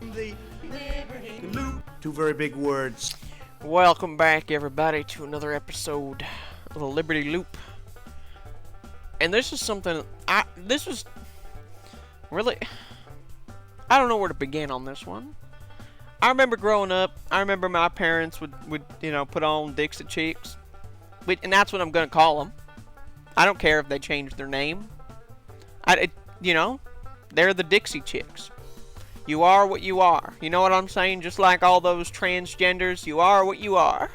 The Liberty Loop. Two very big words. Welcome back, everybody, to another episode of the Liberty Loop. And this is something, this was really, I don't know where to begin on this one. I remember growing up, I remember my parents would put on Dixie Chicks. And that's what I'm going to call them. I don't care if they change their name. They're the Dixie Chicks. You are what you are. You know what I'm saying? Just like all those transgenders, you are what you are.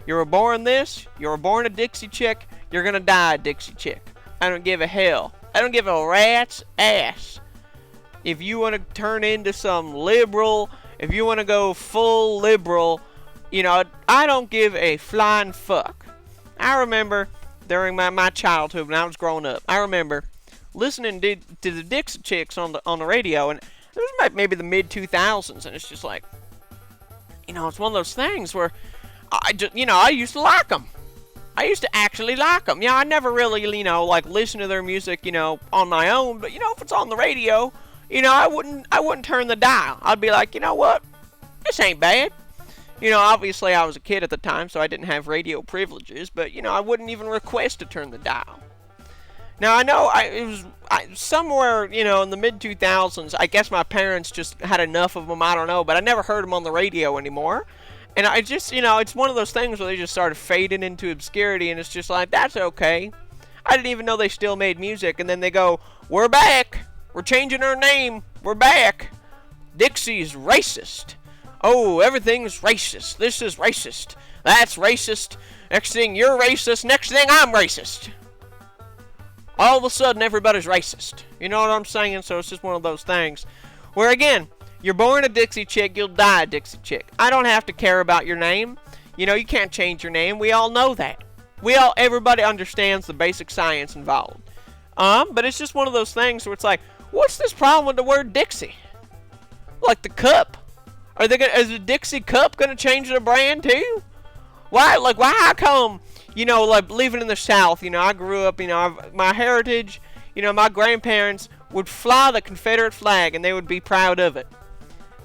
You were born this, you were born a Dixie Chick, you're gonna die a Dixie Chick. I don't give a hell. I don't give a rat's ass. If you want to turn into some liberal, if you want to go full liberal, I don't give a flying fuck. I remember during my childhood when I was growing up, I remember listening to the Dixie Chicks on the radio, and it was maybe the mid-2000s, and it's just like, it's one of those things where I used to like them. I used to actually like them. I never really, listen to their music, on my own, but, if it's on the radio, I wouldn't turn the dial. I'd be like, you know what, this ain't bad. Obviously I was a kid at the time, so I didn't have radio privileges, but, I wouldn't even request to turn the dial. Now, I know it was somewhere, in the mid-2000s, I guess my parents just had enough of them, I don't know, but I never heard them on the radio anymore. And I just, it's one of those things where they just started fading into obscurity, and it's just like, that's okay. I didn't even know they still made music, and then they go, we're back! We're changing our name! We're back! Dixie's racist! Oh, everything's racist. This is racist. That's racist. Next thing, you're racist. Next thing, I'm racist. All of a sudden, everybody's racist. You know what I'm saying? So it's just one of those things where, again, you're born a Dixie Chick, you'll die a Dixie Chick. I don't have to care about your name. You can't change your name. We all know that. Everybody understands the basic science involved. But it's just one of those things where it's like, what's this problem with the word Dixie? Like the cup. Is the Dixie cup gonna change the brand too? Why? How come? Living in the South, I grew up, my heritage, my grandparents would fly the Confederate flag and they would be proud of it.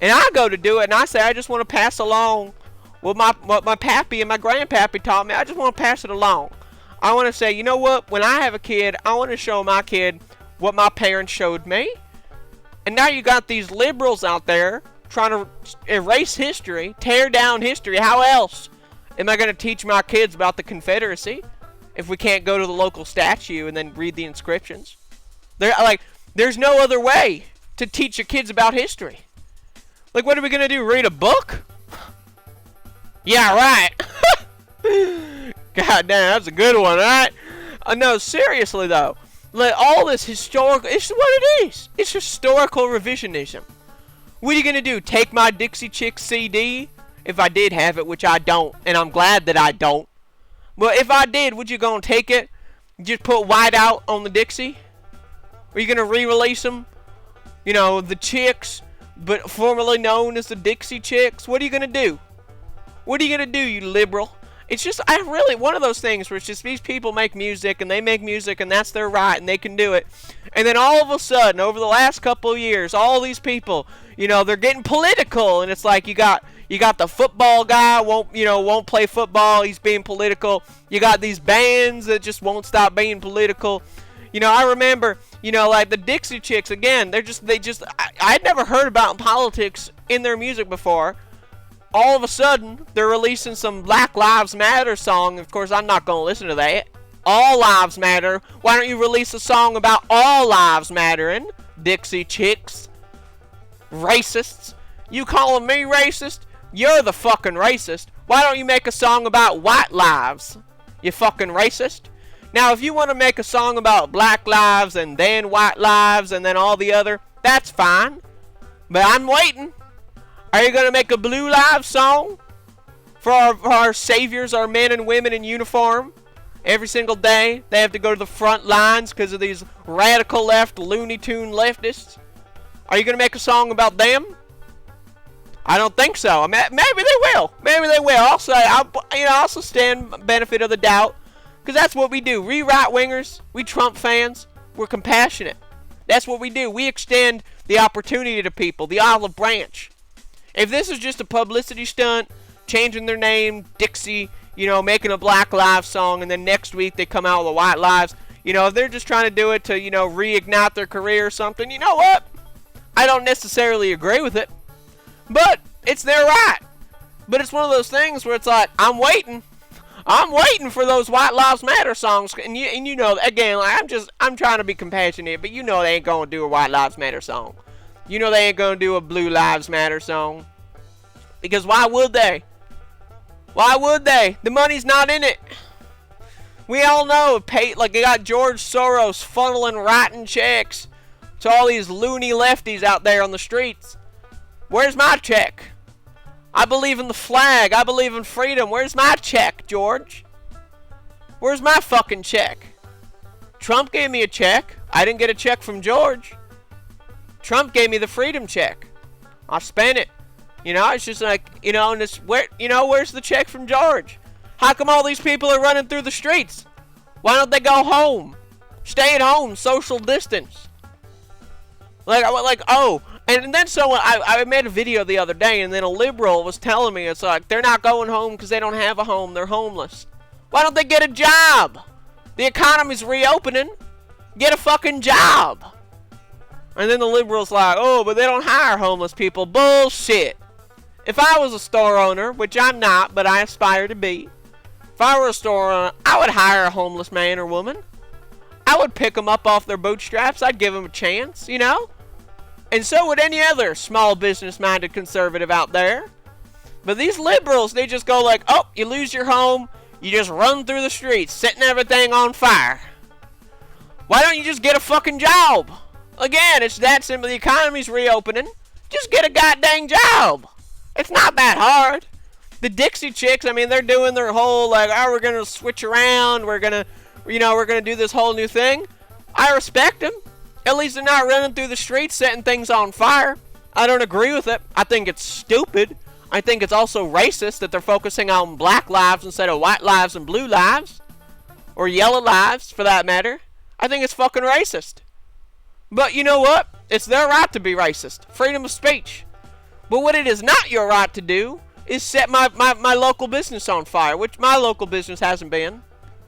And I go to do it and I say, I just want to pass along what my pappy and my grandpappy taught me. I just want to pass it along. I want to say, you know what? When I have a kid, I want to show my kid what my parents showed me. And now you got these liberals out there trying to erase history, tear down history. How else am I going to teach my kids about the Confederacy if we can't go to the local statue and then read the inscriptions? There's no other way to teach your kids about history. What are we going to do? Read a book? Yeah, right. God damn, that's a good one, right? No, seriously, though. All this historical, it's what it is. It's historical revisionism. What are you going to do? Take my Dixie Chick CD? If I did have it, which I don't, and I'm glad that I don't. Well, if I did, would you go and take it? Just put white out on the Dixie? Are you going to re-release them? The Chicks, but formerly known as the Dixie Chicks? What are you going to do? What are you going to do, you liberal? It's just, one of those things where it's just these people make music, and they make music, and that's their right, and they can do it. And then all of a sudden, over the last couple of years, all these people, they're getting political, and it's like you got the football guy won't play football. He's being political. You got these bands that just won't stop being political. I remember, like the Dixie Chicks again. I'd never heard about politics in their music before. All of a sudden, they're releasing some Black Lives Matter song. Of course, I'm not going to listen to that. All lives matter. Why don't you release a song about all lives mattering? Dixie Chicks. Racists. You calling me racist? You're the fucking racist. Why don't you make a song about white lives? You fucking racist. Now, if you want to make a song about black lives and then white lives and then all the other, that's fine. But I'm waiting. Are you going to make a blue lives song? For our saviors, our men and women in uniform? Every single day, they have to go to the front lines because of these radical left, Looney Tune leftists. Are you going to make a song about them? I don't think so. Maybe they will. Maybe they will. I'll also stand benefit of the doubt. Because that's what we do. We right-wingers, we Trump fans, we're compassionate. That's what we do. We extend the opportunity to people, the olive branch. If this is just a publicity stunt, changing their name, Dixie, making a Black Lives song, and then next week they come out with a White Lives, if they're just trying to do it to, reignite their career or something, you know what? I don't necessarily agree with it, but it's their right. But it's one of those things where it's like, I'm waiting for those White Lives Matter songs, and again, like, I'm trying to be compassionate, but they ain't gonna do a White Lives Matter song. They ain't gonna do a Blue Lives Matter song, because why would they? Why would they? The money's not in it. We all know, they got George Soros funneling writing checks to all these loony lefties out there on the streets. Where's my check? I believe in the flag. I believe in freedom. Where's my check, George? Where's my fucking check? Trump gave me a check. I didn't get a check from George. Trump gave me the freedom check. I spent it. It's just like, and it's where's the check from George? How come all these people are running through the streets? Why don't they go home? Stay at home, social distance. And then someone, I made a video the other day, and then a liberal was telling me, it's like, they're not going home because they don't have a home, they're homeless. Why don't they get a job? The economy's reopening. Get a fucking job. And then the liberal's like, oh, but they don't hire homeless people. Bullshit. If I was a store owner, which I'm not, but I aspire to be, if I were a store owner, I would hire a homeless man or woman. I would pick them up off their bootstraps. I'd give them a chance, And so would any other small business-minded conservative out there. But these liberals, they just go like, oh, you lose your home, you just run through the streets, setting everything on fire. Why don't you just get a fucking job? Again, it's that simple. The economy's reopening. Just get a goddamn job. It's not that hard. The Dixie Chicks, they're doing their whole, we're going to switch around, we're going to do this whole new thing. I respect them. At least they're not running through the streets setting things on fire. I don't agree with it. I think it's stupid. I think it's also racist that they're focusing on black lives instead of white lives and blue lives. Or yellow lives, for that matter. I think it's fucking racist. But you know what? It's their right to be racist. Freedom of speech. But what it is not your right to do is set my local business on fire, which my local business hasn't been.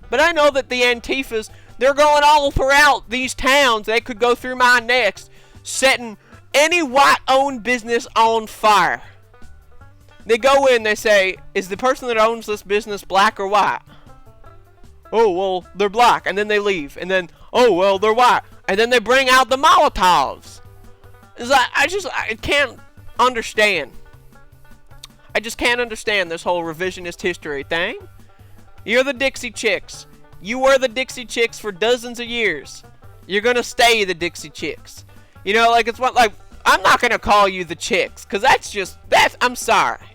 But I know that the Antifas, they're going all throughout these towns. They could go through mine next, setting any white-owned business on fire. They go in, they say, is the person that owns this business black or white? Oh, well, they're black. And then they leave. And then, oh, well, they're white. And then they bring out the Molotovs. It's like, I can't understand. I just can't understand this whole revisionist history thing. You're the Dixie Chicks. You were the Dixie Chicks for dozens of years. You're gonna stay the Dixie Chicks. I'm not gonna call you the Chicks, cause I'm sorry.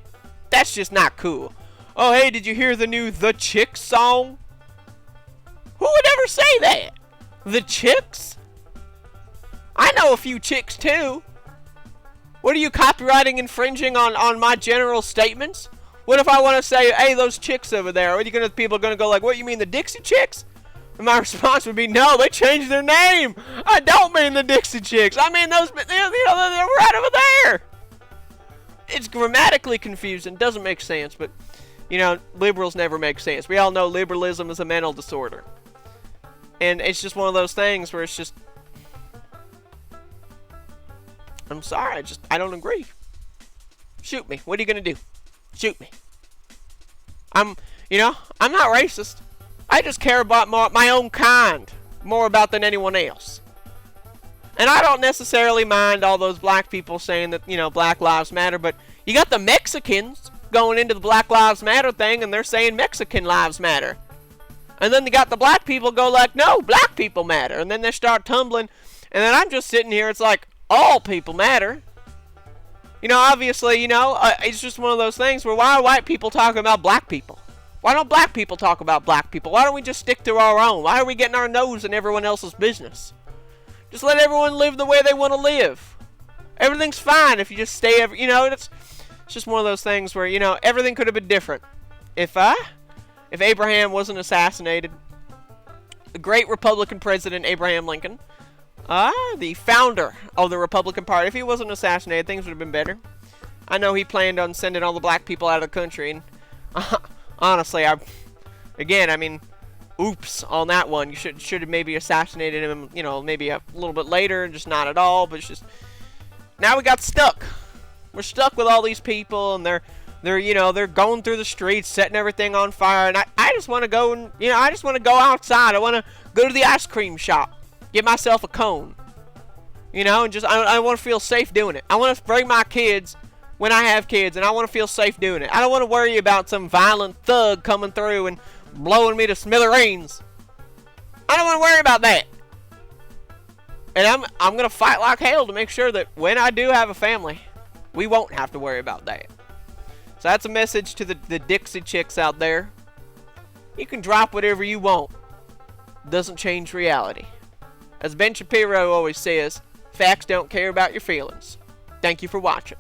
That's just not cool. Oh, hey, did you hear the new The Chicks song? Who would ever say that? The Chicks? I know a few chicks too. What are you copywriting infringing on my general statements? What if I want to say, hey, those chicks over there? Are people going to go like, what, you mean the Dixie Chicks? And my response would be, no, they changed their name. I don't mean the Dixie Chicks. I mean those, they're right over there. It's grammatically confusing. Doesn't make sense, but, liberals never make sense. We all know liberalism is a mental disorder. And it's just one of those things where it's just, I'm sorry, I don't agree. Shoot me. What are you going to do? Shoot me. I'm not racist. I just care about my own kind more about than anyone else. And I don't necessarily mind all those black people saying that, Black Lives Matter, but you got the Mexicans going into the Black Lives Matter thing and they're saying Mexican lives matter. And then you got the black people go like, no, black people matter. And then they start tumbling. And then I'm just sitting here, it's like, all people matter. Obviously, it's just one of those things where why are white people talking about black people? Why don't black people talk about black people? Why don't we just stick to our own? Why are we getting our nose in everyone else's business? Just let everyone live the way they want to live. Everything's fine if you just stay, it's just one of those things where, everything could have been different. If Abraham wasn't assassinated, the great Republican president Abraham Lincoln The founder of the Republican Party. If he wasn't assassinated, things would have been better. I know he planned on sending all the black people out of the country, and honestly, I mean, oops on that one. You should have maybe assassinated him, you know, maybe a little bit later, just not at all. But it's just now we got stuck. We're stuck with all these people, and they're going through the streets, setting everything on fire, and I just want to go and I just want to go outside. I want to go to the ice cream shop, get myself a cone, and just I want to feel safe doing it. I want to bring my kids when I have kids, and I want to feel safe doing it. I don't want to worry about some violent thug coming through and blowing me to smithereens. I don't want to worry about that. And I'm gonna fight like hell to make sure that when I do have a family, we won't have to worry about that. So that's a message to the Dixie chicks out there. You can drop whatever you want. Doesn't change reality. As Ben Shapiro always says, facts don't care about your feelings. Thank you for watching.